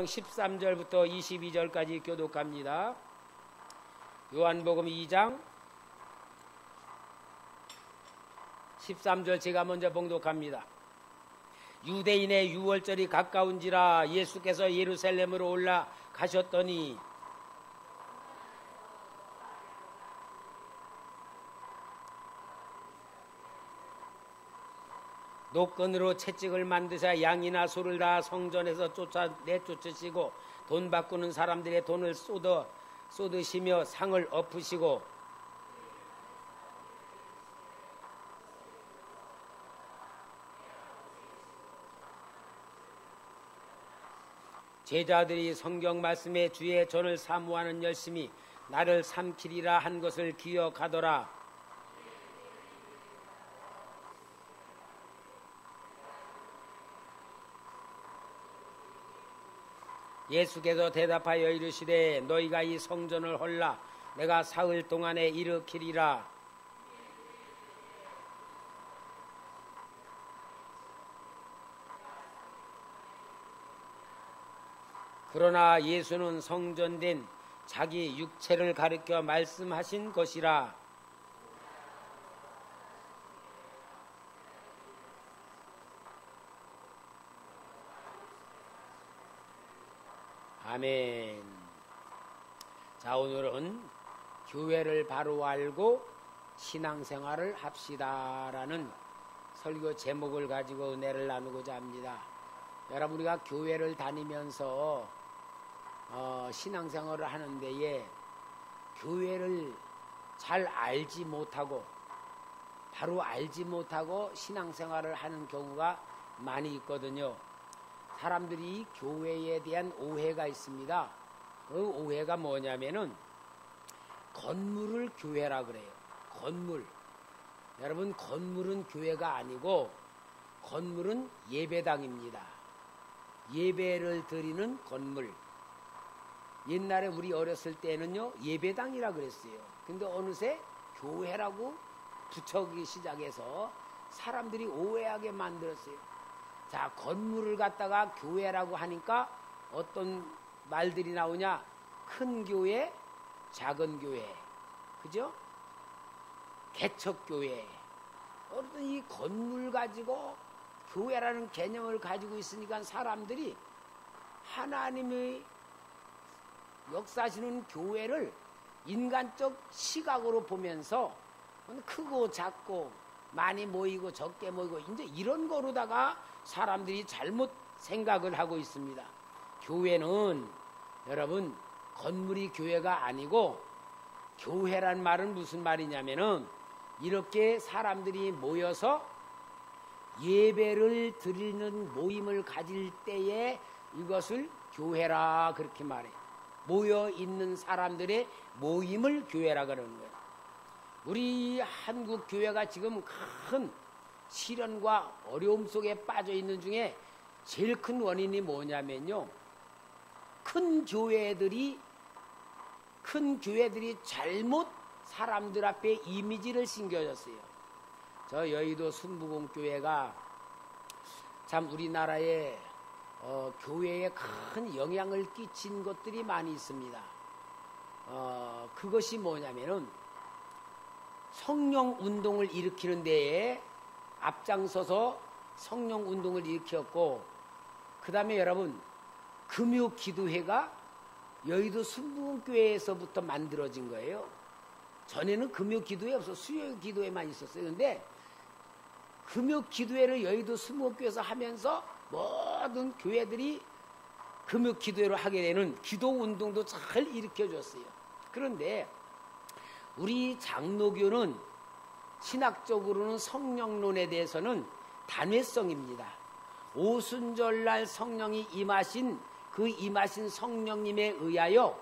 13절부터 22절까지 교독합니다. 요한복음 2장 13절 제가 먼저 봉독합니다. 유대인의 유월절이 가까운지라 예수께서 예루살렘으로 올라가셨더니 노끈으로 채찍을 만드사 양이나 소를 다 성전에서 내쫓으시고 돈 바꾸는 사람들의 돈을 쏟으시며 상을 엎으시고 제자들이 성경 말씀에 주의 전을 사모하는 열심히 나를 삼키리라 한 것을 기억하더라. 예수께서 대답하여 이르시되 너희가 이 성전을 헐라 내가 사흘 동안에 일으키리라. 그러나 예수는 성전된 자기 육체를 가리켜 말씀하신 것이라. 아멘. 자, 오늘은 교회를 바로 알고 신앙생활을 합시다라는 설교 제목을 가지고 은혜를 나누고자 합니다. 여러분, 우리가 교회를 다니면서 신앙생활을 하는 데에 교회를 잘 알지 못하고 바로 알지 못하고 신앙생활을 하는 경우가 많이 있거든요. 사람들이 교회에 대한 오해가 있습니다. 그 오해가 뭐냐면은 건물을 교회라 그래요. 건물. 여러분, 건물은 교회가 아니고 건물은 예배당입니다. 예배를 드리는 건물. 옛날에 우리 어렸을 때는요 예배당이라 그랬어요. 근데 어느새 교회라고 붙여기 시작해서 사람들이 오해하게 만들었어요. 자, 건물을 갖다가 교회라고 하니까 어떤 말들이 나오냐? 큰 교회, 작은 교회, 그죠? 개척교회. 어떤 이 건물 가지고 교회라는 개념을 가지고 있으니까 사람들이 하나님의 역사하시는 교회를 인간적 시각으로 보면서 크고 작고 많이 모이고 적게 모이고 이제 이런 거로다가 사람들이 잘못 생각을 하고 있습니다. 교회는 여러분 건물이 교회가 아니고 교회란 말은 무슨 말이냐면은 이렇게 사람들이 모여서 예배를 드리는 모임을 가질 때에 이것을 교회라 그렇게 말해요. 모여 있는 사람들의 모임을 교회라 그러는 거예요. 우리 한국 교회가 지금 큰 시련과 어려움 속에 빠져 있는 중에 제일 큰 원인이 뭐냐면요. 큰 교회들이 잘못 사람들 앞에 이미지를 심겨줬어요. 저 여의도 순부공교회가 참 우리나라에 교회에 큰 영향을 끼친 것들이 많이 있습니다. 그것이 뭐냐면은 성령 운동을 일으키는 데에 앞장서서 성령 운동을 일으켰고, 그 다음에 여러분 금요 기도회가 여의도 순부공교회에서부터 만들어진 거예요. 전에는 금요 기도회 없어 수요 기도회만 있었어요. 그런데 금요 기도회를 여의도 순부공교회에서 하면서 모든 교회들이 금요 기도회로 하게 되는 기도 운동도 잘 일으켜줬어요. 그런데 우리 장로교는 신학적으로는 성령론에 대해서는 단회성입니다. 오순절날 성령이 임하신 그 임하신 성령님에 의하여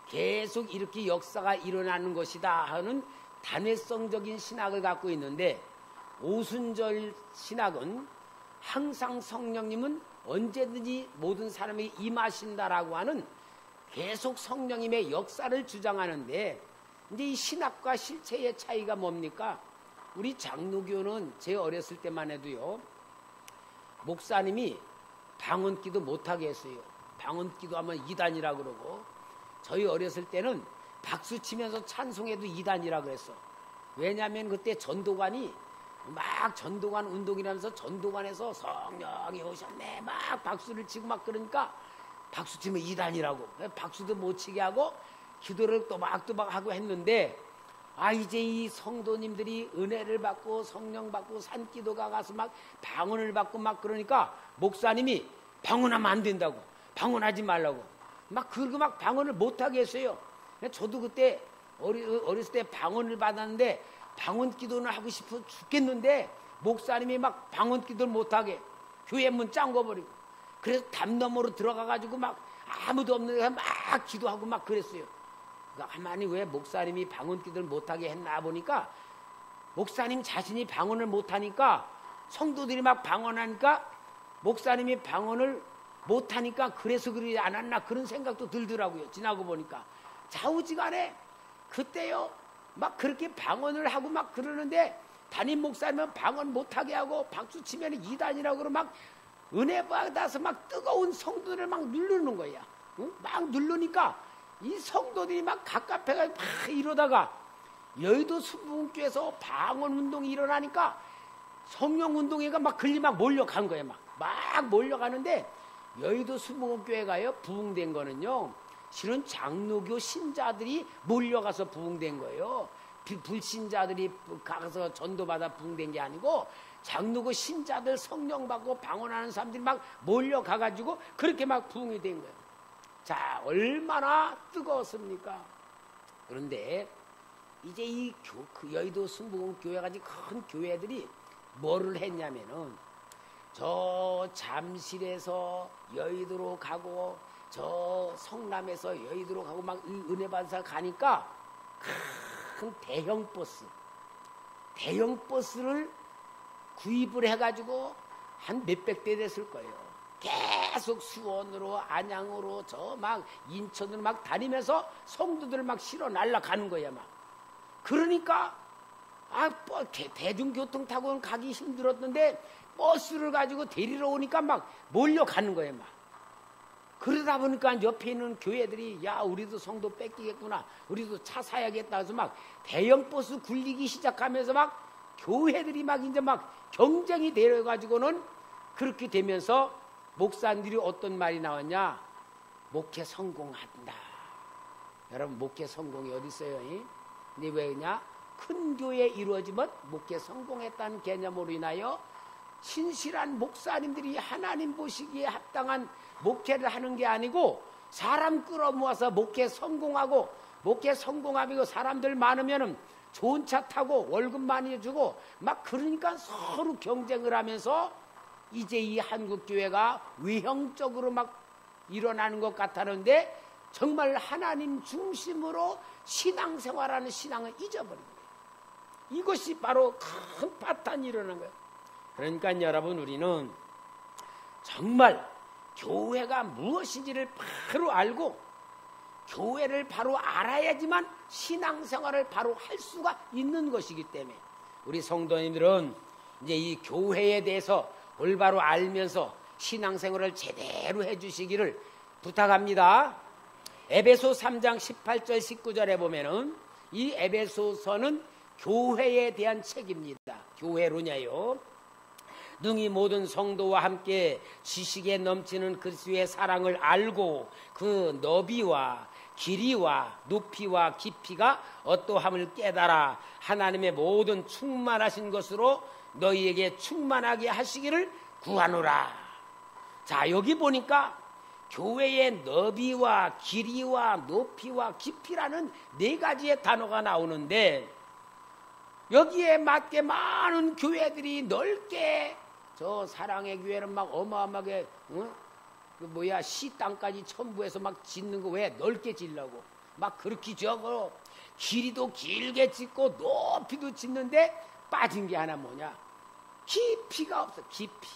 계속 이렇게 역사가 일어나는 것이다 하는 단회성적인 신학을 갖고 있는데, 오순절 신학은 항상 성령님은 언제든지 모든 사람이 임하신다라고 하는 계속 성령님의 역사를 주장하는데, 이제 이 신학과 실체의 차이가 뭡니까? 우리 장로교는 제 어렸을 때만 해도요 목사님이 방언기도 못하게 했어요. 방언 기도하면 이단이라 그러고, 저희 어렸을 때는 박수 치면서 찬송해도 이단이라 그랬어. 왜냐하면 그때 전도관이 막 전도관 운동이라면서 전도관에서 성령이 오셨네 막 박수를 치고 막 그러니까 박수 치면 이단이라고 박수도 못 치게 하고 기도를 또박또박 하고 했는데, 이제 이 성도님들이 은혜를 받고 성령 받고 산기도가 가서 막 방언을 받고 막 그러니까 목사님이 방언하면 안 된다고, 방언하지 말라고 막 그러고 막 방언을 못하게 했어요. 저도 그때 어렸을 때 방언을 받았는데 방언 기도는 하고 싶어 죽겠는데 목사님이 막 방언 기도를 못하게 교회 문 짱궈버리고, 그래서 담 너머로 들어가가지고 막 아무도 없는 데서 막 기도하고 막 그랬어요. 그러니까 가만히 왜 목사님이 방언 기도를 못하게 했나 보니까, 목사님 자신이 방언을 못하니까 성도들이 막 방언하니까 목사님이 방언을 못하니까 그래서 그러지 않았나 그런 생각도 들더라고요. 지나고 보니까 좌우지간에 그때요 막 그렇게 방언을 하고 막 그러는데 담임 목사님은 방언 못하게 하고 박수 치면 이단이라고 그러고 막 은혜 받아서 막 뜨거운 성도를 막 누르는 거야. 응? 막 누르니까 이 성도들이 막 갑갑해가지고 막 이러다가 여의도 순복음교회에서 방언 운동이 일어나니까 성령 운동회가 막 걸리 막 몰려간 거예요. 막 몰려가는데 여의도 순복음교회가요 부흥된 거는요 실은 장로교 신자들이 몰려가서 부흥된 거예요. 불신자들이 가서 전도받아 부흥된 게 아니고 장로교 신자들 성령 받고 방언하는 사람들이 막 몰려가가지고 그렇게 막 부흥이 된 거예요. 자, 얼마나 뜨거웠습니까? 그런데 이제 이 여의도 순복음교회같이 큰 교회들이 뭐를 했냐면은 저 잠실에서 여의도로 가고 저 성남에서 여의도로 가고 막 은혜 받은 사람 가니까 큰 대형 버스를 구입을 해가지고 한 몇백 대 됐을 거예요. 계속 수원으로 안양으로 저 막 인천으로 막 다니면서 성도들을 막 실어 날라가는 거야 막. 그러니까 대중교통 타고는 가기 힘들었는데 버스를 가지고 데리러 오니까 막 몰려가는 거예요 막. 그러다 보니까 옆에 있는 교회들이 야 우리도 성도 뺏기겠구나, 우리도 차 사야겠다 해서 막 대형 버스 굴리기 시작하면서 막 교회들이 막 이제 막 경쟁이 되어가지고는 그렇게 되면서 목사님들이 어떤 말이 나왔냐? 목회 성공한다. 여러분 목회 성공이 어디 있어요? 근데 왜 그냐? 큰 교회에 이루어지면 목회 성공했다는 개념으로 인하여 신실한 목사님들이 하나님 보시기에 합당한 목회를 하는 게 아니고 사람 끌어모아서 목회 성공하고, 목회 성공하고 사람들 많으면은 좋은 차 타고 월급 많이 주고 막 그러니까 서로 경쟁을 하면서 이제 이 한국교회가 외형적으로 막 일어나는 것 같았는데 정말 하나님 중심으로 신앙생활하는 신앙을 잊어버린 거예요. 이것이 바로 큰 파탄이 일어난 거예요. 그러니까 여러분 우리는 정말 교회가 무엇인지를 바로 알고 교회를 바로 알아야지만 신앙생활을 바로 할 수가 있는 것이기 때문에 우리 성도님들은 이제 이 교회에 대해서 올바로 알면서 신앙생활을 제대로 해주시기를 부탁합니다. 에베소 3장 18절 19절에 보면은 이 에베소서는 교회에 대한 책입니다. 교회로냐요. 능히 모든 성도와 함께 지식에 넘치는 그리스도의 사랑을 알고 그 너비와 길이와 높이와 깊이가 어떠함을 깨달아 하나님의 모든 충만하신 것으로 너희에게 충만하게 하시기를 구하노라. 자, 여기 보니까 교회의 너비와 길이와 높이와 깊이라는 네 가지의 단어가 나오는데 여기에 맞게 많은 교회들이 넓게 저 사랑의 교회는 막 어마어마하게 시 땅까지 첨부해서 막 짓는 거 왜 넓게 짓려고 막 그렇게 지어 길이도 길게 짓고 높이도 짓는데 빠진 게 하나 뭐냐? 깊이가 없어. 깊이.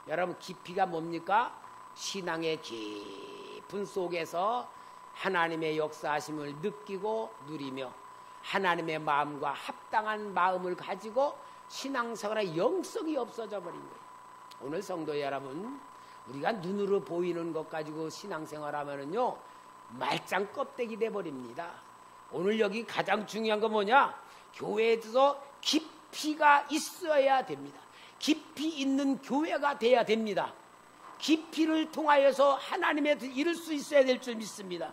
여러분 깊이가 뭡니까? 신앙의 깊은 속에서 하나님의 역사하심을 느끼고 누리며 하나님의 마음과 합당한 마음을 가지고 신앙생활의 영성이 없어져 버린 거예요. 오늘 성도 여러분, 우리가 눈으로 보이는 것 가지고 신앙생활 하면은요, 말짱 껍데기 돼버립니다. 오늘 여기 가장 중요한 건 뭐냐? 교회에서 깊이가 있어야 됩니다. 깊이 있는 교회가 돼야 됩니다. 깊이를 통하여서 하나님의 뜻을 이룰 수 있어야 될 줄 믿습니다.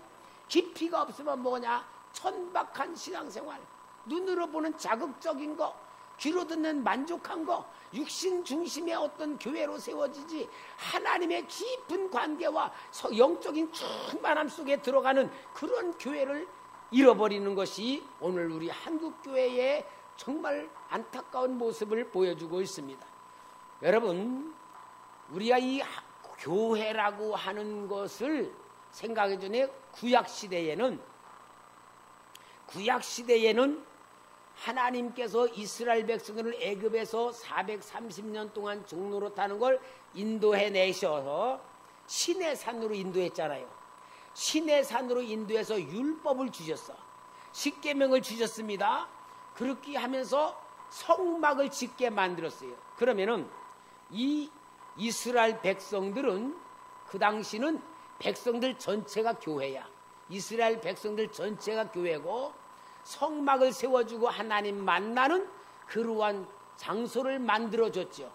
깊이가 없으면 뭐냐? 천박한 신앙생활, 눈으로 보는 자극적인 거, 귀로 듣는 만족한 거, 육신 중심의 어떤 교회로 세워지지, 하나님의 깊은 관계와 영적인 충만함 속에 들어가는 그런 교회를 잃어버리는 것이 오늘 우리 한국교회의 정말 안타까운 모습을 보여주고 있습니다. 여러분, 우리가 이 교회라고 하는 것을 생각하기 전에 구약시대에는 하나님께서 이스라엘 백성들을 애굽에서 430년 동안 종로로 타는 걸 인도해 내셔서 시내산으로 인도했잖아요. 시내산으로 인도해서 율법을 주셨어. 십계명을 주셨습니다. 그렇게 하면서 성막을 짓게 만들었어요. 그러면은 이 이스라엘 백성들은 그 당시는 백성들 전체가 교회야. 이스라엘 백성들 전체가 교회고 성막을 세워주고 하나님 만나는 그러한 장소를 만들어줬죠.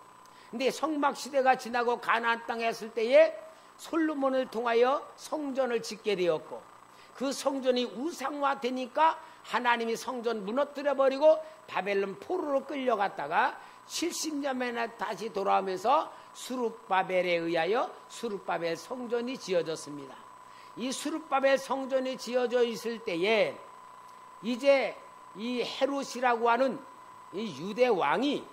근데 성막 시대가 지나고 가나안 땅에 했을 때에 솔로몬을 통하여 성전을 짓게 되었고, 그 성전이 우상화되니까 하나님이 성전 무너뜨려버리고 바벨론 포로로 끌려갔다가 70년 만에 다시 돌아오면서 수룹바벨에 의하여 수룹바벨 성전이 지어졌습니다. 이 수룹바벨 성전이 지어져 있을 때에 이제 이 헤롯이라고 하는 이 유대 왕이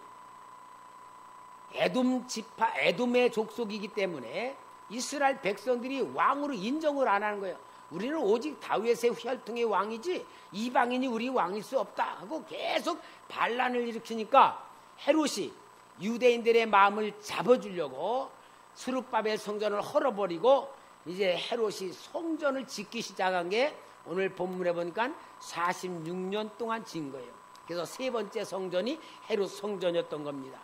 에돔의 족속이기 때문에 이스라엘 백성들이 왕으로 인정을 안 하는 거예요. 우리는 오직 다윗의 혈통의 왕이지 이방인이 우리 왕일 수 없다 하고 계속 반란을 일으키니까 헤롯이 유대인들의 마음을 잡아주려고 스룹바벨 성전을 헐어버리고 이제 헤롯이 성전을 짓기 시작한 게 오늘 본문에 보니까 46년 동안 지은 거예요. 그래서 세 번째 성전이 헤롯 성전이었던 겁니다.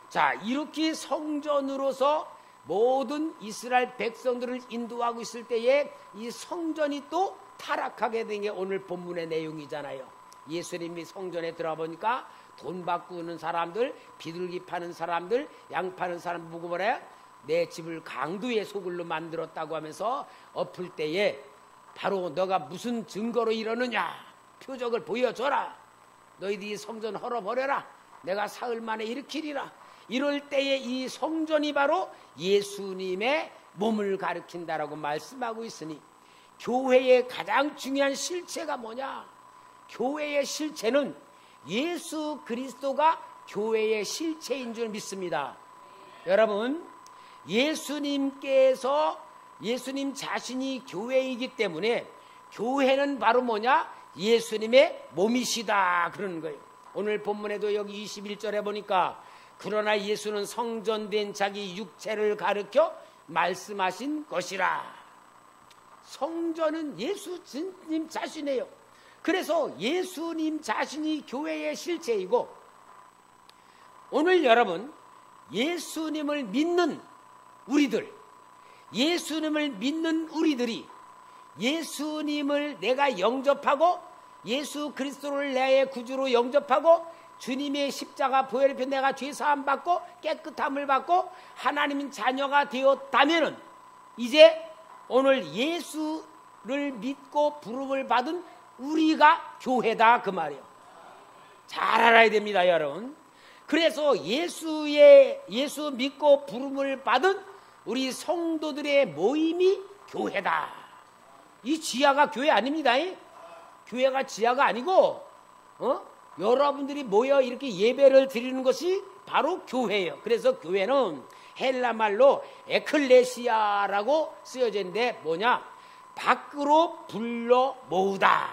자, 이렇게 성전으로서 모든 이스라엘 백성들을 인도하고 있을 때에 이 성전이 또 타락하게 된 게 오늘 본문의 내용이잖아요. 예수님이 성전에 들어가 보니까 돈 바꾸는 사람들, 비둘기 파는 사람들, 양 파는 사람 보고 뭐래? 내 집을 강도의 소굴로 만들었다고 하면서 엎을 때에 바로 너가 무슨 증거로 이러느냐? 표적을 보여줘라. 너희들이 성전 헐어버려라. 내가 사흘 만에 일으키리라. 이럴 때에 이 성전이 바로 예수님의 몸을 가리킨다라고 말씀하고 있으니 교회의 가장 중요한 실체가 뭐냐? 교회의 실체는 예수 그리스도가 교회의 실체인 줄 믿습니다. 여러분, 예수님 자신이 교회이기 때문에 교회는 바로 뭐냐? 예수님의 몸이시다 그러는 거예요. 오늘 본문에도 여기 21절에 보니까 그러나 예수는 성전된 자기 육체를 가르쳐 말씀하신 것이라. 성전은 예수님 자신이에요. 그래서 예수님 자신이 교회의 실체이고, 오늘 여러분 예수님을 믿는 우리들, 예수님을 믿는 우리들이 예수님을 내가 영접하고 예수 그리스도를 나의 구주로 영접하고 주님의 십자가 보혈의 내가 죄사함 받고 깨끗함을 받고 하나님 자녀가 되었다면은 이제 오늘 예수를 믿고 부름을 받은 우리가 교회다 그 말이에요. 잘 알아야 됩니다, 여러분. 그래서 예수 믿고 부름을 받은 우리 성도들의 모임이 교회다. 이 지하가 교회 아닙니다. 교회가 지하가 아니고 여러분들이 모여 이렇게 예배를 드리는 것이 바로 교회예요. 그래서 교회는 헬라 말로 에클레시아라고 쓰여져 있는데 뭐냐? 밖으로 불러 모으다.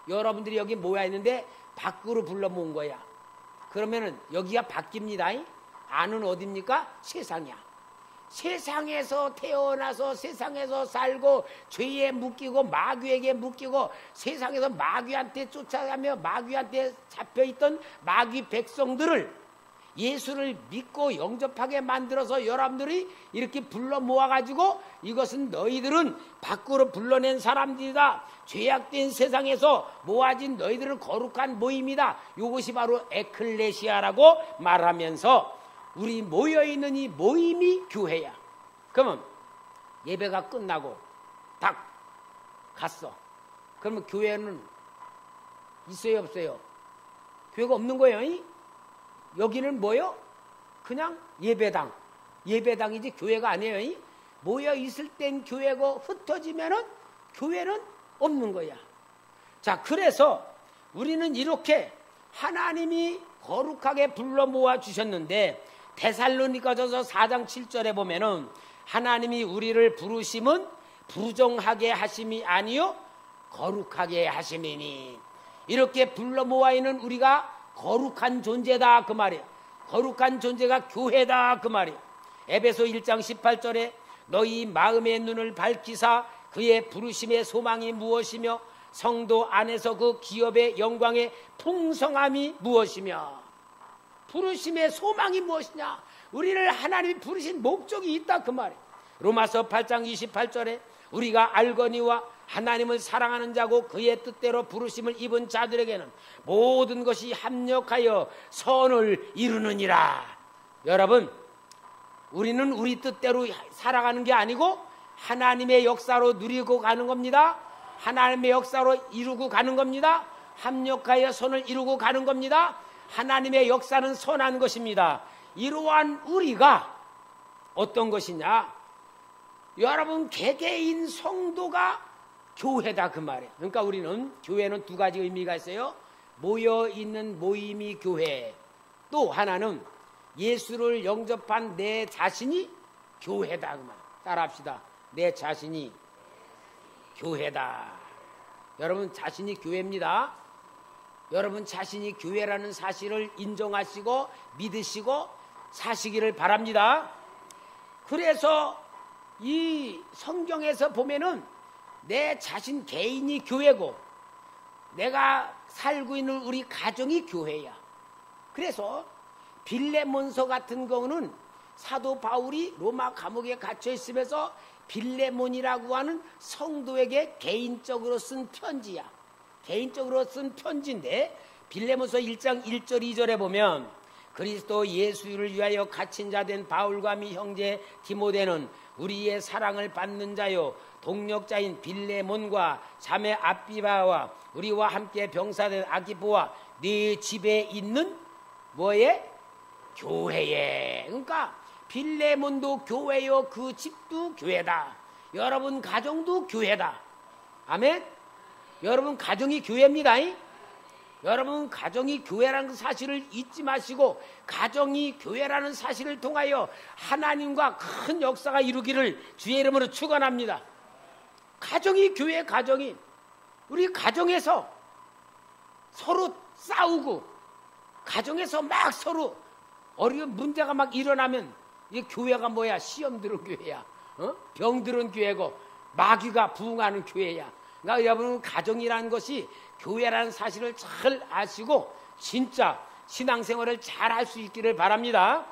여러분들이 여기 모여 있는데 밖으로 불러 모은 거야. 그러면은 여기가 밖입니다. 안은 어디입니까? 세상이야. 세상에서 태어나서 세상에서 살고 죄에 묶이고 마귀에게 묶이고 세상에서 마귀한테 쫓아가며 마귀한테 잡혀있던 마귀 백성들을 예수를 믿고 영접하게 만들어서 여러분들이 이렇게 불러 모아가지고 이것은 너희들은 밖으로 불러낸 사람들이다. 죄악된 세상에서 모아진 너희들은 거룩한 모임이다. 이것이 바로 에클레시아라고 말하면서 우리 모여있는 이 모임이 교회야. 그러면 예배가 끝나고 딱 갔어. 그러면 교회는 있어요 없어요? 교회가 없는 거예요. 여기는 뭐요? 그냥 예배당. 예배당이지 교회가 아니에요. 모여 있을 땐 교회고 흩어지면은 교회는 없는 거야. 자, 그래서 우리는 이렇게 하나님이 거룩하게 불러 모아 주셨는데 데살로니가전서 4장 7절에 보면은 하나님이 우리를 부르심은 부정하게 하심이 아니요 거룩하게 하심이니, 이렇게 불러 모아 있는 우리가 거룩한 존재다 그 말이야. 거룩한 존재가 교회다 그 말이야. 에베소 1장 18절에 너희 마음의 눈을 밝히사 그의 부르심의 소망이 무엇이며 성도 안에서 그 기업의 영광의 풍성함이 무엇이며, 부르심의 소망이 무엇이냐? 우리를 하나님이 부르신 목적이 있다 그 말이야. 로마서 8장 28절에 우리가 알거니와 하나님을 사랑하는 자고 그의 뜻대로 부르심을 입은 자들에게는 모든 것이 합력하여 선을 이루느니라. 여러분, 우리는 우리 뜻대로 살아가는 게 아니고 하나님의 역사로 누리고 가는 겁니다. 하나님의 역사로 이루고 가는 겁니다. 합력하여 선을 이루고 가는 겁니다. 하나님의 역사는 선한 것입니다. 이러한 우리가 어떤 것이냐? 여러분, 개개인 성도가 교회다 그 말이에요. 그러니까 우리는 교회는 두 가지 의미가 있어요. 모여있는 모임이 교회, 또 하나는 예수를 영접한 내 자신이 교회다 그 말이에요. 따라합시다. 내 자신이 교회다. 여러분, 자신이 교회입니다. 여러분 자신이 교회라는 사실을 인정하시고 믿으시고 사시기를 바랍니다. 그래서 이 성경에서 보면은 내 자신 개인이 교회고 내가 살고 있는 우리 가정이 교회야. 그래서 빌레몬서 같은 경우는 사도 바울이 로마 감옥에 갇혀 있으면서 빌레몬이라고 하는 성도에게 개인적으로 쓴 편지야. 개인적으로 쓴 편지인데 빌레몬서 1장 1절 2절에 보면 그리스도 예수를 위하여 갇힌 자 된 바울과 미 형제 디모데는 우리의 사랑을 받는 자요 동력자인 빌레몬과 자매 아비바와 우리와 함께 병사된 아기포와 네 집에 있는 뭐에? 교회에. 그러니까 빌레몬도 교회요, 그 집도 교회다. 여러분 가정도 교회다. 아멘. 여러분 가정이 교회입니다. 여러분 가정이 교회라는 사실을 잊지 마시고 가정이 교회라는 사실을 통하여 하나님과 큰 역사가 이루기를 주의 이름으로 축원합니다. 가정이 교회, 가정이 우리 가정에서 서로 싸우고 가정에서 막 서로 어려운 문제가 막 일어나면 이 교회가 뭐야? 시험 들은 교회야. 병 들은 교회고 마귀가 부흥하는 교회야. 그러니까 여러분 가정이라는 것이 교회라는 사실을 잘 아시고 진짜 신앙생활을 잘 할 수 있기를 바랍니다.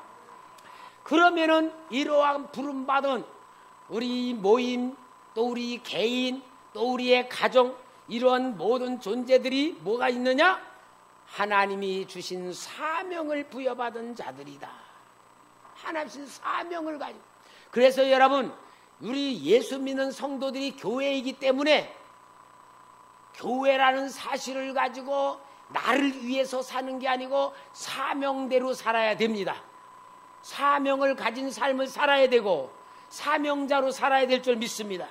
그러면은 이러한 부름받은 우리 모임, 또 우리 개인, 또 우리의 가정, 이러한 모든 존재들이 뭐가 있느냐? 하나님이 주신 사명을 부여받은 자들이다. 하나님 주신 사명을 가지고. 그래서 여러분, 우리 예수 믿는 성도들이 교회이기 때문에 교회라는 사실을 가지고 나를 위해서 사는 게 아니고 사명대로 살아야 됩니다. 사명을 가진 삶을 살아야 되고 사명자로 살아야 될 줄 믿습니다.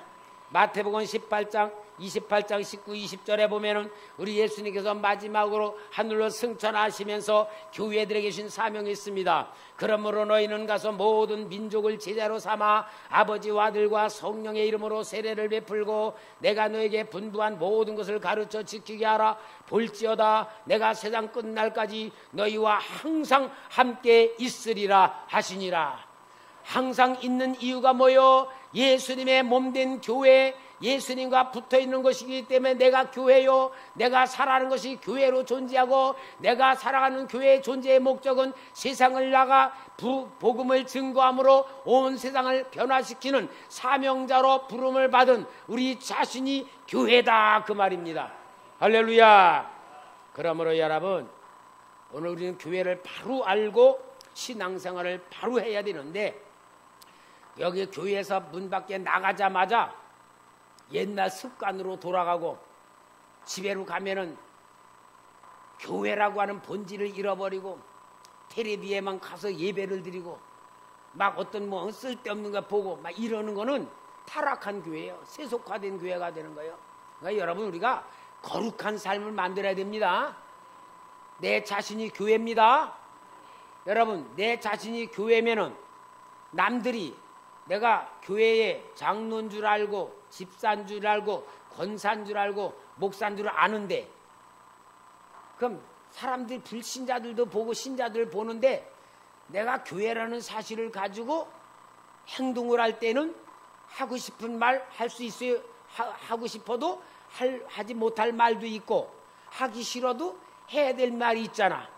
마태복음 18장 28장 19, 20절에 보면은 우리 예수님께서 마지막으로 하늘로 승천하시면서 교회들에게 주신 사명이 있습니다. 그러므로 너희는 가서 모든 민족을 제자로 삼아 아버지와 아들과 성령의 이름으로 세례를 베풀고 내가 너에게 분부한 모든 것을 가르쳐 지키게 하라. 볼지어다 내가 세상 끝날까지 너희와 항상 함께 있으리라 하시니라. 항상 있는 이유가 뭐요? 예수님의 몸된 교회, 예수님과 붙어있는 것이기 때문에 내가 교회요, 내가 살아가는 것이 교회로 존재하고, 내가 살아가는 교회의 존재의 목적은 세상을 나가 복음을 증거함으로 온 세상을 변화시키는 사명자로 부름을 받은 우리 자신이 교회다, 그 말입니다. 할렐루야. 그러므로 여러분, 오늘 우리는 교회를 바로 알고 신앙생활을 바로 해야 되는데, 여기 교회에서 문 밖에 나가자마자 옛날 습관으로 돌아가고, 집에로 가면은 교회라고 하는 본질을 잃어버리고 텔레비에만 가서 예배를 드리고 막 어떤 뭐 쓸데없는 거 보고 막 이러는 거는 타락한 교회예요. 세속화된 교회가 되는 거예요. 그러니까 여러분, 우리가 거룩한 삶을 만들어야 됩니다. 내 자신이 교회입니다. 여러분, 내 자신이 교회면은 남들이 내가 교회의 장로인 줄 알고 집사인 줄 알고 권사인 줄 알고 목사인 줄 아는데, 그럼 사람들, 불신자들도 보고 신자들 보는데 내가 교회라는 사실을 가지고 행동을 할 때는 하고 싶은 말 할 수 있어요. 하고 싶어도 하지 못할 말도 있고, 하기 싫어도 해야 될 말이 있잖아.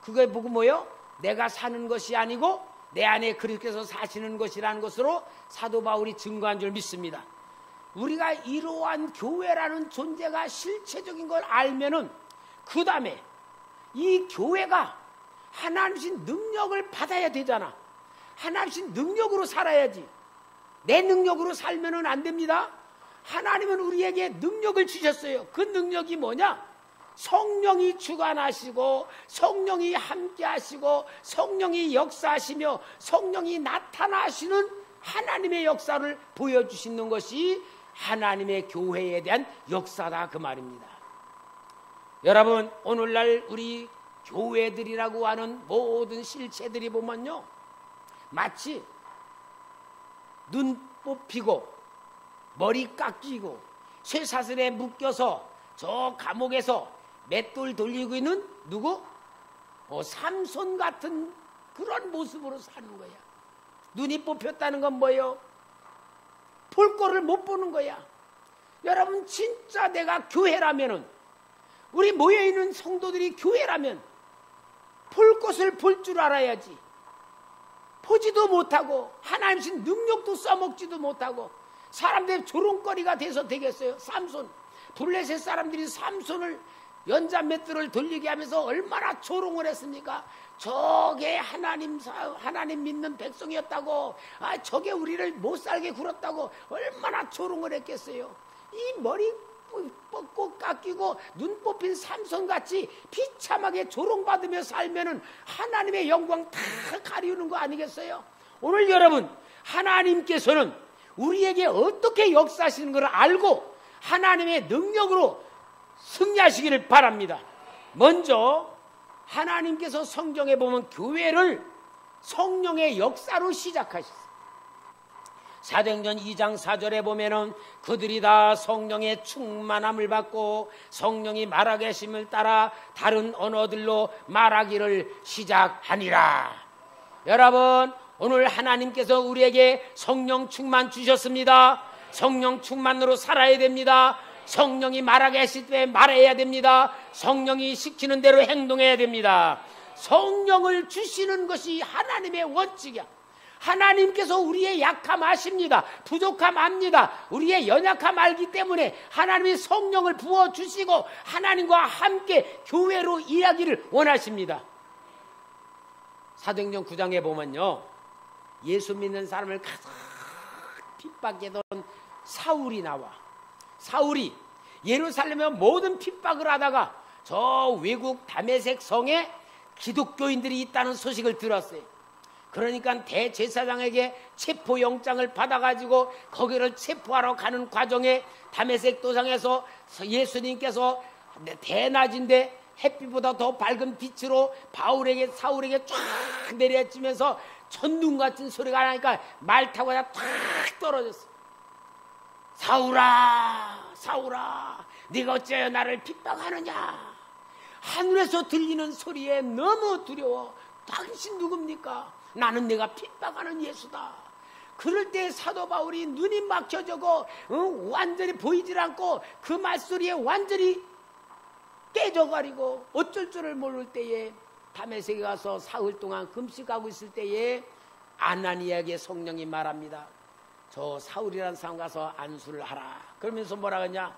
그걸 보고 뭐요? 내가 사는 것이 아니고 내 안에 그리스도께서 사시는 것이라는 것으로 사도 바울이 증거한 줄 믿습니다. 우리가 이러한 교회라는 존재가 실체적인 걸 알면은 그 다음에 이 교회가 하나님신 능력을 받아야 되잖아. 하나님신 능력으로 살아야지. 내 능력으로 살면은 안 됩니다. 하나님은 우리에게 능력을 주셨어요. 그 능력이 뭐냐? 성령이 주관하시고 성령이 함께하시고 성령이 역사하시며 성령이 나타나시는 하나님의 역사를 보여주시는 것이 하나님의 교회에 대한 역사다, 그 말입니다. 여러분, 오늘날 우리 교회들이라고 하는 모든 실체들이 보면요, 마치 눈 뽑히고 머리 깎이고 쇠사슬에 묶여서 저 감옥에서 맷돌 돌리고 있는 누구? 삼손 같은 그런 모습으로 사는 거야. 눈이 뽑혔다는 건 뭐예요? 볼 거를 못 보는 거야. 여러분, 진짜 내가 교회라면은, 우리 모여있는 성도들이 교회라면 볼 것을 볼 줄 알아야지. 보지도 못하고 하나님신 능력도 써먹지도 못하고 사람들의 조롱거리가 돼서 되겠어요. 삼손, 블레셋 사람들이 삼손을 연자 맷돌을 돌리게 하면서 얼마나 조롱을 했습니까? 저게 하나님 믿는 백성이었다고, 저게 우리를 못살게 굴었다고 얼마나 조롱을 했겠어요. 이 머리 뽑고 깎이고 눈 뽑힌 삼손같이 비참하게 조롱받으며 살면은 하나님의 영광 다 가리우는 거 아니겠어요? 오늘 여러분, 하나님께서는 우리에게 어떻게 역사하시는 걸 알고 하나님의 능력으로 승리하시기를 바랍니다. 먼저 하나님께서 성경에 보면 교회를 성령의 역사로 시작하셨어요. 사도행전 2장 4절에 보면은 그들이 다 성령의 충만함을 받고 성령이 말하계심을 따라 다른 언어들로 말하기를 시작하니라. 여러분, 오늘 하나님께서 우리에게 성령 충만 주셨습니다. 성령 충만으로 살아야 됩니다. 성령이 말하게 하실 때 말해야 됩니다. 성령이 시키는 대로 행동해야 됩니다. 성령을 주시는 것이 하나님의 원칙이야. 하나님께서 우리의 약함 아십니다. 부족함 압니다. 우리의 연약함 알기 때문에 하나님이 성령을 부어주시고 하나님과 함께 교회로 이야기를 원하십니다. 사도행전 9장에 보면요, 예수 믿는 사람을 가장 핍박했던 사울이 나와. 사울이 예루살렘에 모든 핍박을 하다가 저 외국 다메섹 성에 기독교인들이 있다는 소식을 들었어요. 그러니까 대제사장에게 체포영장을 받아가지고 거기를 체포하러 가는 과정에 다메섹 도상에서 예수님께서 대낮인데 햇빛보다 더 밝은 빛으로 사울에게 쫙 내려지면서 천둥 같은 소리가 나니까 말 타고 탁 떨어졌어. 사울아, 사울아, 네가 어찌하여 나를 핍박하느냐? 하늘에서 들리는 소리에 너무 두려워. 당신 누굽니까? 나는 내가 핍박하는 예수다. 그럴 때 사도 바울이 눈이 막혀져고 완전히 보이질 않고 그 말소리에 완전히 깨져가지고 어쩔 줄을 모를 때에 다메섹에 가서 사흘 동안 금식하고 있을 때에 아나니아에게 성령이 말합니다. 저 사울이라는 사람 가서 안수를 하라. 그러면서 뭐라 하냐?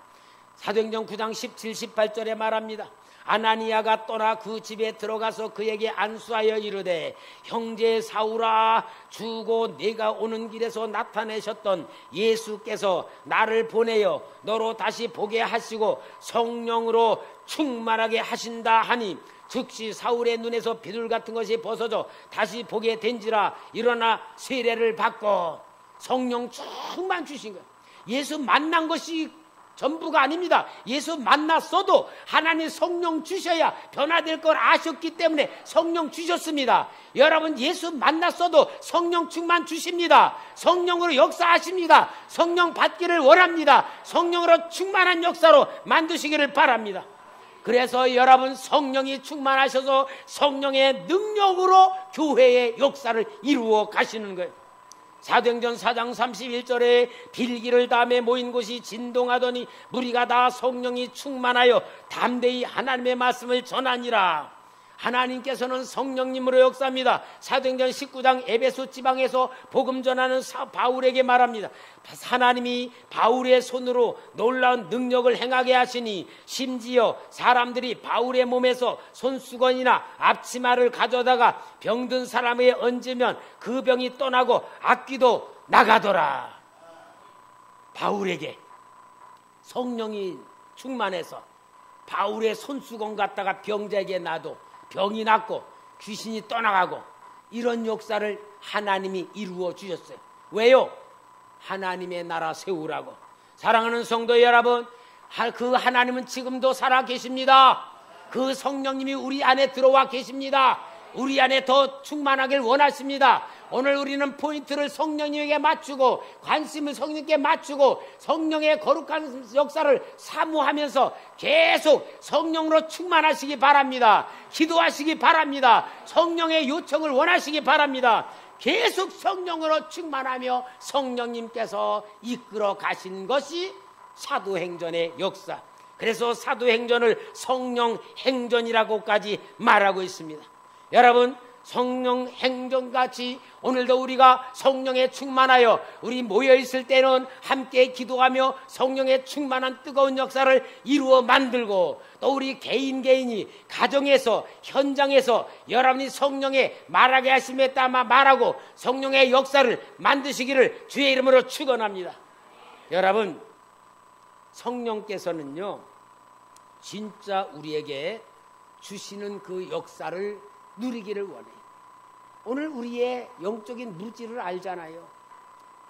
사도행전 9장 17, 18절에 말합니다. 아나니아가 떠나 그 집에 들어가서 그에게 안수하여 이르되 형제 사울아, 주고 내가 오는 길에서 나타내셨던 예수께서 나를 보내어 너로 다시 보게 하시고 성령으로 충만하게 하신다 하니 즉시 사울의 눈에서 비둘 같은 것이 벗어져 다시 보게 된지라. 일어나 세례를 받고 성령 충만 주신 거예요. 예수 만난 것이 전부가 아닙니다. 예수 만났어도 하나님 성령 주셔야 변화될 걸 아셨기 때문에 성령 주셨습니다. 여러분 예수 만났어도 성령 충만 주십니다. 성령으로 역사하십니다. 성령 받기를 원합니다. 성령으로 충만한 역사로 만드시기를 바랍니다. 그래서 여러분 성령이 충만하셔서 성령의 능력으로 교회의 역사를 이루어 가시는 거예요. 사도행전 4장 31절에 빌기를 담에 모인 곳이 진동하더니 무리가 다 성령이 충만하여 담대히 하나님의 말씀을 전하니라. 하나님께서는 성령님으로 역사합니다. 사도행전 19장 에베소 지방에서 복음 전하는 바울에게 말합니다. 하나님이 바울의 손으로 놀라운 능력을 행하게 하시니 심지어 사람들이 바울의 몸에서 손수건이나 앞치마를 가져다가 병든 사람에 얹으면 그 병이 떠나고 악귀도 나가더라. 바울에게 성령이 충만해서 바울의 손수건 갖다가 병자에게 놔도 병이 낫고 귀신이 떠나가고 이런 역사를 하나님이 이루어 주셨어요. 왜요? 하나님의 나라 세우라고. 사랑하는 성도 여러분, 그 하나님은 지금도 살아 계십니다. 그 성령님이 우리 안에 들어와 계십니다. 우리 안에 더 충만하길 원하십니다. 오늘 우리는 포인트를 성령님에게 맞추고 관심을 성령님께 맞추고 성령의 거룩한 역사를 사모하면서 계속 성령으로 충만하시기 바랍니다. 기도하시기 바랍니다. 성령의 요청을 원하시기 바랍니다. 계속 성령으로 충만하며 성령님께서 이끌어 가신 것이 사도행전의 역사. 그래서 사도행전을 성령행전이라고까지 말하고 있습니다. 여러분, 성령 행전같이 오늘도 우리가 성령에 충만하여 우리 모여있을 때는 함께 기도하며 성령의 충만한 뜨거운 역사를 이루어 만들고, 또 우리 개인이 가정에서 현장에서 여러분이 성령의 말하게 하심에 따라 말하고 성령의 역사를 만드시기를 주의 이름으로 축원합니다. 여러분, 성령께서는요 진짜 우리에게 주시는 그 역사를 누리기를 원해요. 오늘 우리의 영적인 무지를 알잖아요.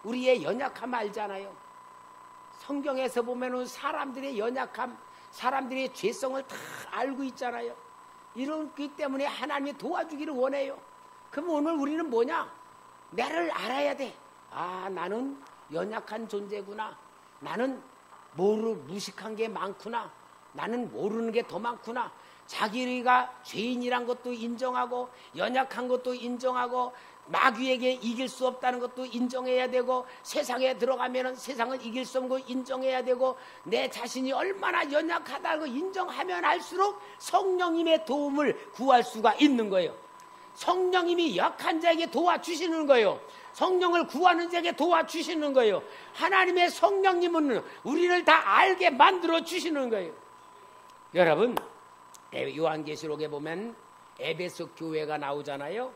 우리의 연약함 알잖아요. 성경에서 보면은 사람들의 연약함, 사람들의 죄성을 다 알고 있잖아요. 이렇기 때문에 하나님이 도와주기를 원해요. 그럼 오늘 우리는 뭐냐? 나를 알아야 돼. 아, 나는 연약한 존재구나. 나는 무식한 게 많구나. 나는 모르는 게 더 많구나. 자기가 죄인이란 것도 인정하고 연약한 것도 인정하고 마귀에게 이길 수 없다는 것도 인정해야 되고 세상에 들어가면 세상을 이길 수 없는 거 인정해야 되고 내 자신이 얼마나 연약하다는 거 인정하면 할수록 성령님의 도움을 구할 수가 있는 거예요. 성령님이 약한 자에게 도와주시는 거예요. 성령을 구하는 자에게 도와주시는 거예요. 하나님의 성령님은 우리를 다 알게 만들어 주시는 거예요. 여러분, 요한계시록에 보면 에베소 교회가 나오잖아요.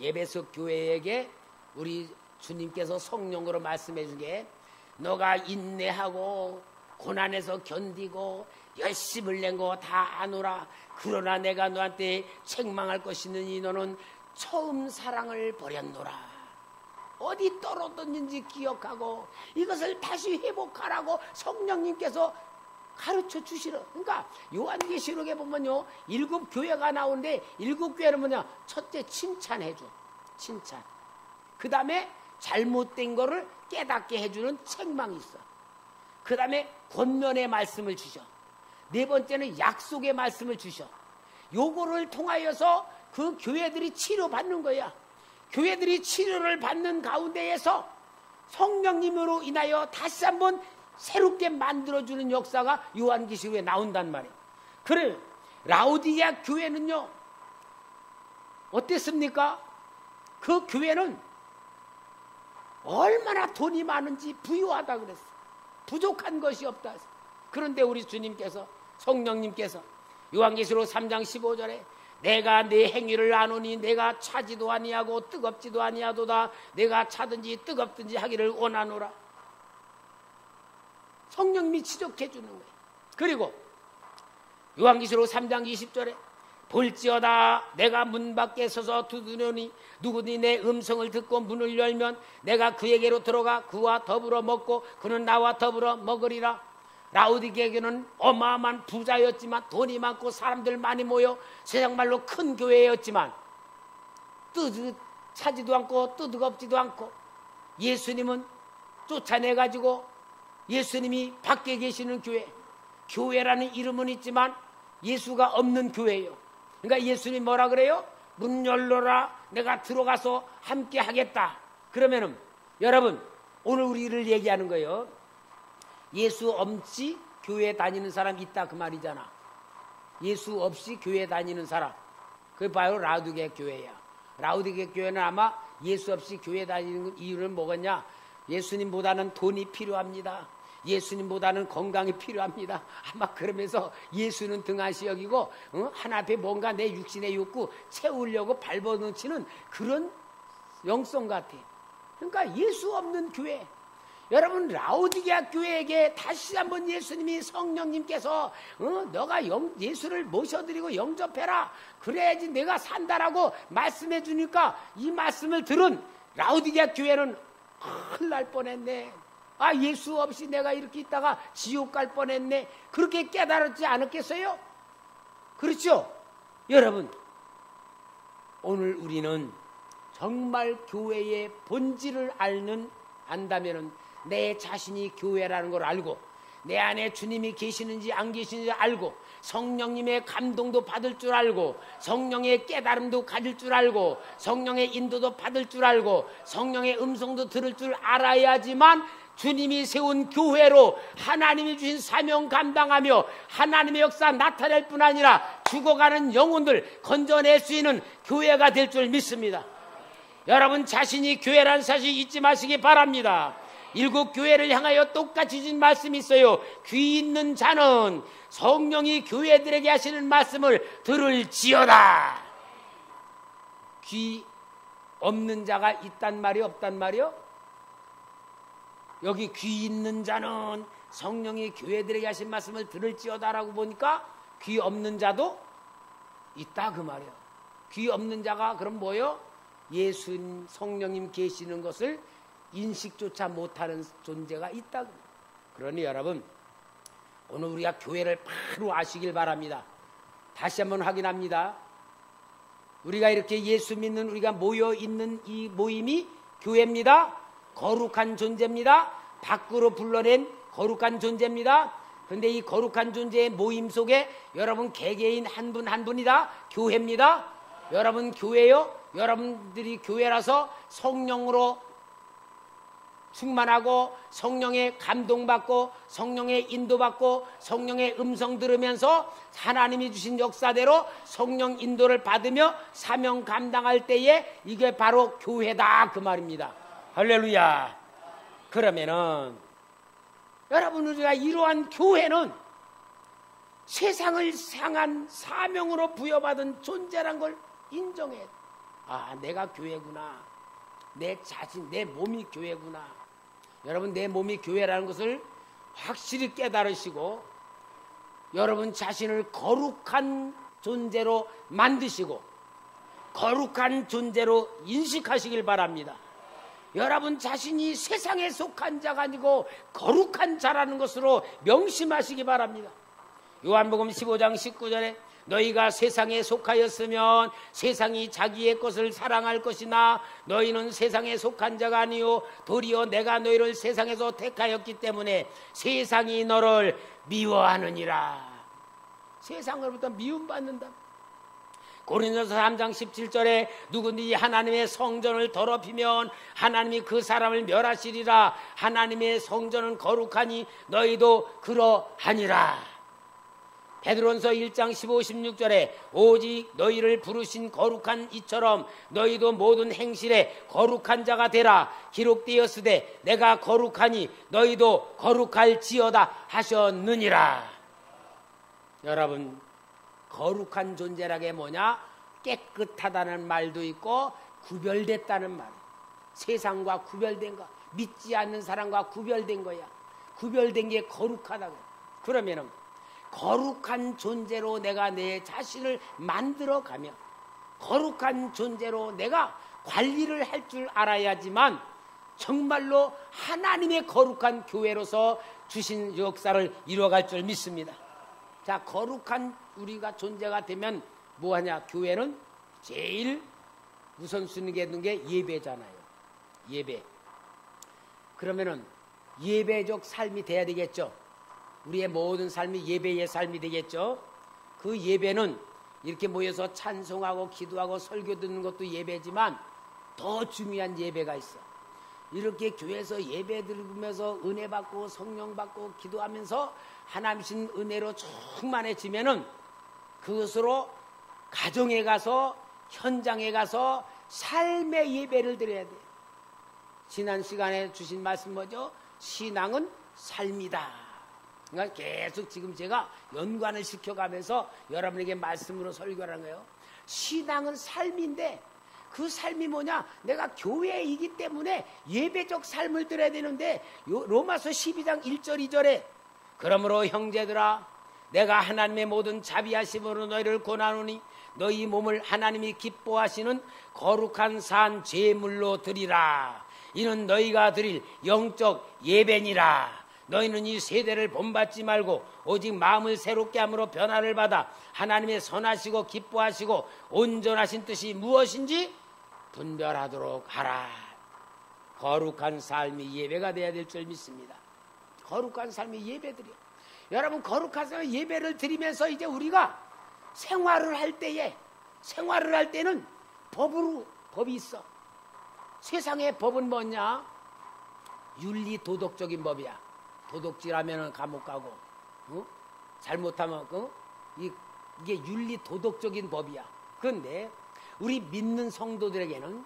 에베소 교회에게 우리 주님께서 성령으로 말씀해 준 게 너가 인내하고 고난에서 견디고 열심을 낸 거 다 아노라. 그러나 내가 너한테 책망할 것이니 너는 처음 사랑을 버렸노라. 어디 떨어졌는지 기억하고 이것을 다시 회복하라고 성령님께서 가르쳐 주시러. 그러니까 요한계시록에 보면요 7 교회가 나오는데 7 교회는 뭐냐? 첫째 칭찬해줘. 칭찬. 그 다음에 잘못된 거를 깨닫게 해주는 책망이 있어. 그 다음에 권면의 말씀을 주셔. 네 번째는 약속의 말씀을 주셔. 요거를 통하여서 그 교회들이 치료받는 거야. 교회들이 치료를 받는 가운데에서 성령님으로 인하여 다시 한번 새롭게 만들어주는 역사가 요한계시록에 나온단 말이에요. 그래, 라오디게아 교회는요 어땠습니까? 그 교회는 얼마나 돈이 많은지 부유하다 그랬어. 부족한 것이 없다. 그런데 우리 주님께서, 성령님께서 요한계시록 3장 15절에 내가 네 행위를 아노니 내가 차지도 아니하고 뜨겁지도 아니하도다. 내가 차든지 뜨겁든지 하기를 원하노라. 성령님이 지적해 주는 거예요. 그리고 요한계시록 3장 20절에 볼지어다 내가 문 밖에 서서 두드리니 누구든지 내 음성을 듣고 문을 열면 내가 그에게로 들어가 그와 더불어 먹고 그는 나와 더불어 먹으리라. 라오디게아는 어마어마한 부자였지만, 돈이 많고 사람들 많이 모여 세상 말로 큰 교회였지만 차지도 않고 뜨겁지도 않고, 예수님은 쫓아내가지고 예수님이 밖에 계시는 교회, 교회라는 이름은 있지만 예수가 없는 교회예요. 그러니까 예수님이 뭐라 그래요? 문 열러라, 내가 들어가서 함께 하겠다. 그러면은 여러분, 오늘 우리를 얘기하는 거예요. 예수 없이 교회 다니는 사람 있다 그 말이잖아. 예수 없이 교회 다니는 사람, 그게 바로 라오디게아 교회야. 라오디게아 교회는 아마 예수 없이 교회 다니는 이유는 뭐겠냐? 예수님보다는 돈이 필요합니다. 예수님보다는 건강이 필요합니다. 아마 그러면서 예수는 등한시 여기고 하나 앞에 뭔가 내 육신의 욕구 채우려고 발버둥치는 그런 영성 같아. 그러니까 예수 없는 교회. 여러분, 라오디게아 교회에게 다시 한번 예수님이, 성령님께서 너가 예수를 모셔드리고 영접해라, 그래야지 내가 산다라고 말씀해 주니까 이 말씀을 들은 라오디게아 교회는 큰일 날 뻔했네. 아, 예수 없이 내가 이렇게 있다가 지옥 갈 뻔했네. 그렇게 깨달았지 않았겠어요? 그렇죠? 여러분, 오늘 우리는 정말 교회의 본질을 안다면은 내 자신이 교회라는 걸 알고, 내 안에 주님이 계시는지 안 계시는지 알고, 성령님의 감동도 받을 줄 알고, 성령의 깨달음도 가질 줄 알고, 성령의 인도도 받을 줄 알고, 성령의 음성도 들을 줄 알아야지만 주님이 세운 교회로 하나님이 주신 사명 감당하며 하나님의 역사 나타낼 뿐 아니라 죽어가는 영혼들 건져낼 수 있는 교회가 될 줄 믿습니다. 여러분, 자신이 교회라는 사실 잊지 마시기 바랍니다. 일곱 교회를 향하여 똑같이 준 말씀이 있어요. 귀 있는 자는 성령이 교회들에게 하시는 말씀을 들을지어다. 귀 없는 자가 있단 말이요, 없단 말이요? 여기 귀 있는 자는 성령이 교회들에게 하신 말씀을 들을지어다라고 보니까 귀 없는 자도 있다 그 말이에요. 귀 없는 자가 그럼 뭐요? 예수님, 성령님 계시는 것을 인식조차 못하는 존재가 있다. 그러니 여러분, 오늘 우리가 교회를 바로 아시길 바랍니다. 다시 한번 확인합니다. 우리가 이렇게 예수 믿는 우리가 모여 있는 이 모임이 교회입니다. 거룩한 존재입니다. 밖으로 불러낸 거룩한 존재입니다. 그런데 이 거룩한 존재의 모임 속에 여러분 개개인 한 분 한 분이 다 교회입니다. 여러분 교회요. 여러분들이 교회라서 성령으로 충만하고 성령의 감동받고 성령의 인도받고 성령의 음성 들으면서 하나님이 주신 역사대로 성령 인도를 받으며 사명 감당할 때에 이게 바로 교회다 그 말입니다. 할렐루야. 그러면은 여러분, 우리가 이러한 교회는 세상을 향한 사명으로 부여받은 존재란 걸 인정해. 아, 내가 교회구나. 내 자신, 내 몸이 교회구나. 여러분, 내 몸이 교회라는 것을 확실히 깨달으시고 여러분 자신을 거룩한 존재로 만드시고 거룩한 존재로 인식하시길 바랍니다. 여러분 자신이 세상에 속한 자가 아니고 거룩한 자라는 것으로 명심하시기 바랍니다. 요한복음 15장 19절에 너희가 세상에 속하였으면 세상이 자기의 것을 사랑할 것이나 너희는 세상에 속한 자가 아니요 도리어 내가 너희를 세상에서 택하였기 때문에 세상이 너를 미워하느니라. 세상으로부터 미움받는다. 고린도서 3장 17절에 누구든지 하나님의 성전을 더럽히면 하나님이 그 사람을 멸하시리라. 하나님의 성전은 거룩하니 너희도 그러하니라. 베드로전서 1장 15, 16절에 오직 너희를 부르신 거룩한 이처럼 너희도 모든 행실에 거룩한 자가 되라. 기록되었으되 내가 거룩하니 너희도 거룩할지어다 하셨느니라. 여러분, 거룩한 존재라는 게 뭐냐? 깨끗하다는 말도 있고 구별됐다는 말. 세상과 구별된 거, 믿지 않는 사람과 구별된 거야. 구별된 게 거룩하다고. 그러면은 거룩한 존재로 내가 내 자신을 만들어가며 거룩한 존재로 내가 관리를 할 줄 알아야지만 정말로 하나님의 거룩한 교회로서 주신 역사를 이루어갈 줄 믿습니다. 자, 거룩한 우리가 존재가 되면 뭐하냐? 교회는 제일 우선순위에 있는 게 예배잖아요. 예배. 그러면은 예배적 삶이 돼야 되겠죠. 우리의 모든 삶이 예배의 삶이 되겠죠. 그 예배는 이렇게 모여서 찬송하고 기도하고 설교 듣는 것도 예배지만 더 중요한 예배가 있어. 이렇게 교회에서 예배 들으면서 은혜 받고 성령 받고 기도하면서 하나님 신 은혜로 충만해지면은 그것으로 가정에 가서 현장에 가서 삶의 예배를 드려야 돼. 지난 시간에 주신 말씀 뭐죠? 신앙은 삶이다. 그러니까 계속 지금 제가 연관을 시켜가면서 여러분에게 말씀으로 설교하는 거예요. 신앙은 삶인데 그 삶이 뭐냐? 내가 교회이기 때문에 예배적 삶을 드려야 되는데 로마서 12장 1절 2절에 그러므로 형제들아 내가 하나님의 모든 자비하심으로 너희를 권하노니 너희 몸을 하나님이 기뻐하시는 거룩한 산 제물로 드리라. 이는 너희가 드릴 영적 예배니라. 너희는 이 세대를 본받지 말고 오직 마음을 새롭게 함으로 변화를 받아 하나님의 선하시고 기뻐하시고 온전하신 뜻이 무엇인지 분별하도록 하라. 거룩한 삶이 예배가 돼야 될 줄 믿습니다. 거룩한 삶이 예배드려. 여러분, 거룩한 삶의 예배를 드리면서 이제 우리가 생활을 할 때는 법이 있어. 세상의 법은 뭐냐? 윤리 도덕적인 법이야. 도덕질하면 감옥 가고, 잘못하면 이게 윤리 도덕적인 법이야. 그런데 우리 믿는 성도들에게는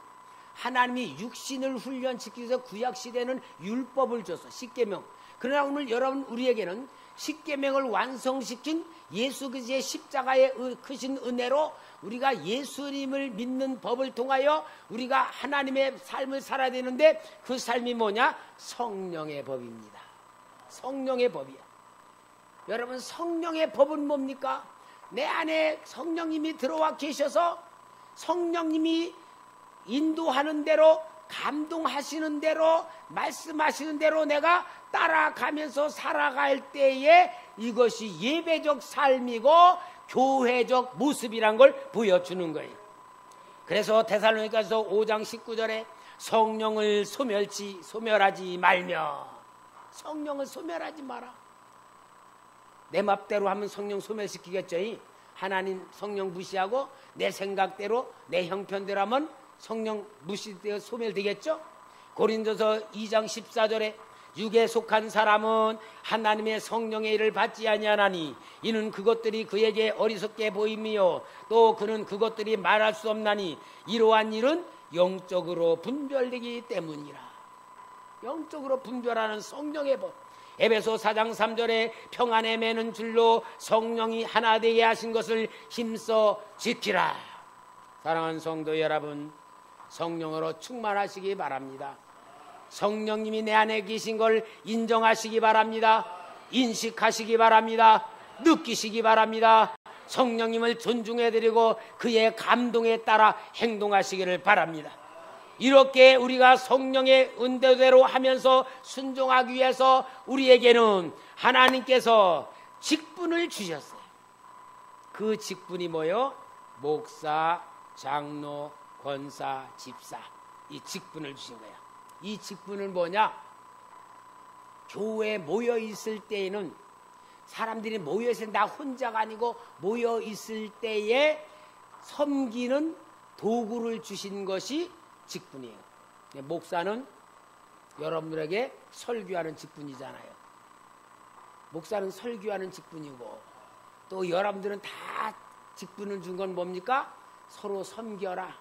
하나님이 육신을 훈련시키기 위해서 구약시대는 율법을 줬어. 십계명. 그러나 오늘 여러분 우리에게는 십계명을 완성시킨 예수 그리스도의 십자가의 크신 은혜로 우리가 예수님을 믿는 법을 통하여 우리가 하나님의 삶을 살아야 되는데 그 삶이 뭐냐? 성령의 법입니다. 성령의 법이야. 여러분, 성령의 법은 뭡니까? 내 안에 성령님이 들어와 계셔서 성령님이 인도하는 대로, 감동하시는 대로, 말씀하시는 대로 내가 따라가면서 살아갈 때에 이것이 예배적 삶이고 교회적 모습이란 걸 보여주는 거예요. 그래서 데살로니가서 5장 19절에 성령을 소멸하지 말며. 성령을 소멸하지 마라. 내 맘대로 하면 성령 소멸시키겠죠. 하나님 성령 무시하고 내 생각대로 내 형편대로 하면 성령 무시되어 소멸되겠죠. 고린도서 2장 14절에 육에 속한 사람은 하나님의 성령의 일을 받지 아니하나니 이는 그것들이 그에게 어리석게 보임이요 또 그는 그것들이 말할 수 없나니 이러한 일은 영적으로 분별되기 때문이라. 영적으로 분별하는 성령의 법. 에베소 4장 3절에 평안에 매는 줄로 성령이 하나 되게 하신 것을 힘써 지키라. 사랑하는 성도 여러분, 성령으로 충만하시기 바랍니다. 성령님이 내 안에 계신 걸 인정하시기 바랍니다. 인식하시기 바랍니다. 느끼시기 바랍니다. 성령님을 존중해드리고 그의 감동에 따라 행동하시기를 바랍니다. 이렇게 우리가 성령의 은대대로 하면서 순종하기 위해서 우리에게는 하나님께서 직분을 주셨어요. 그 직분이 뭐요? 목사, 장로, 권사, 집사. 이 직분을 주신 거야. 이 직분은 뭐냐? 교회에 모여 있을 때에는 사람들이 모여 있을 때 나 혼자가 아니고 모여 있을 때에 섬기는 도구를 주신 것이 직분이에요. 목사는 여러분들에게 설교하는 직분이잖아요. 목사는 설교하는 직분이고, 또 여러분들은 다 직분을 준 건 뭡니까? 서로 섬겨라,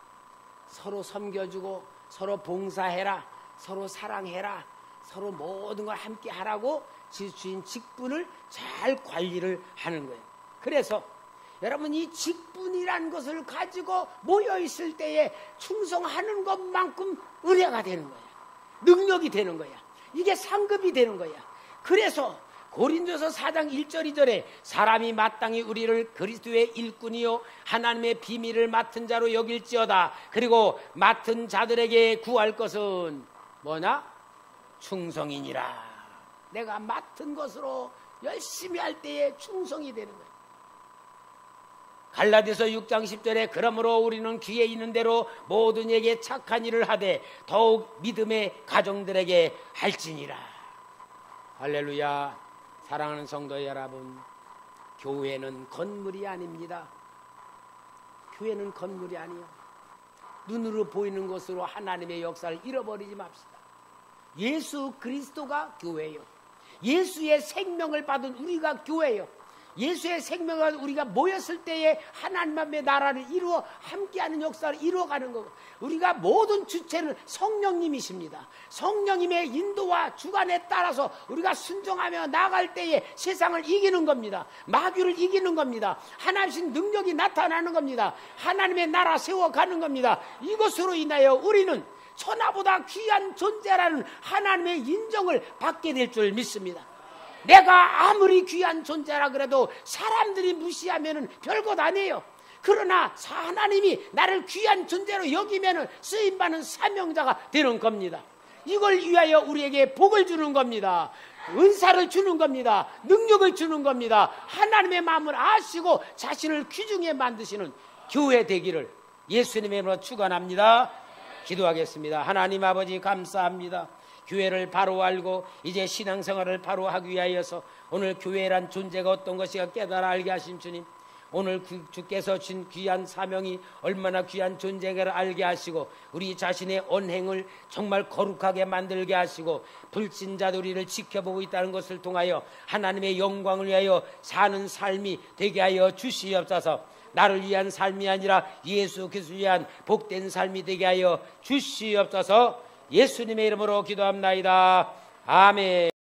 서로 섬겨주고, 서로 봉사해라, 서로 사랑해라, 서로 모든 걸 함께 하라고 주신 직분을 잘 관리를 하는 거예요. 그래서 여러분, 이 직분이란 것을 가지고 모여있을 때에 충성하는 것만큼 은혜가 되는 거야. 능력이 되는 거야. 이게 상급이 되는 거야. 그래서 고린도서 4장 1절 2절에 사람이 마땅히 우리를 그리스도의 일꾼이요 하나님의 비밀을 맡은 자로 여길지어다. 그리고 맡은 자들에게 구할 것은 뭐냐? 충성이니라. 내가 맡은 것으로 열심히 할 때에 충성이 되는 거야. 갈라디아서 6장 10절에 그러므로 우리는 귀에 있는 대로 모든 이에게 착한 일을 하되 더욱 믿음의 가정들에게 할지니라. 할렐루야. 사랑하는 성도 여러분, 교회는 건물이 아닙니다. 교회는 건물이 아니에요. 눈으로 보이는 것으로 하나님의 역사를 잃어버리지 맙시다. 예수 그리스도가 교회예요. 예수의 생명을 받은 우리가 교회예요. 예수의 생명을 우리가 모였을 때에 하나님의 나라를 이루어 함께하는 역사를 이루어가는 거고, 우리가 모든 주체는 성령님이십니다. 성령님의 인도와 주관에 따라서 우리가 순종하며 나아갈 때에 세상을 이기는 겁니다. 마귀를 이기는 겁니다. 하나님의 능력이 나타나는 겁니다. 하나님의 나라 세워가는 겁니다. 이것으로 인하여 우리는 천하보다 귀한 존재라는 하나님의 인정을 받게 될 줄 믿습니다. 내가 아무리 귀한 존재라 그래도 사람들이 무시하면 별것 아니에요. 그러나 하나님이 나를 귀한 존재로 여기면 쓰임받는 사명자가 되는 겁니다. 이걸 위하여 우리에게 복을 주는 겁니다. 은사를 주는 겁니다. 능력을 주는 겁니다. 하나님의 마음을 아시고 자신을 귀중히 만드시는 교회 되기를 예수님의 이름으로 축원합니다. 기도하겠습니다. 하나님 아버지, 감사합니다. 교회를 바로 알고 이제 신앙생활을 바로 하기 위하여서 오늘 교회란 존재가 어떤 것인가 깨달아 알게 하신 주님, 오늘 주께서 준 귀한 사명이 얼마나 귀한 존재가를 알게 하시고 우리 자신의 언행을 정말 거룩하게 만들게 하시고 불신자들 우리를 지켜보고 있다는 것을 통하여 하나님의 영광을 위하여 사는 삶이 되게 하여 주시옵소서. 나를 위한 삶이 아니라 예수 그리스도를 위한 복된 삶이 되게 하여 주시옵소서. 예수님의 이름으로 기도합나이다. 아멘.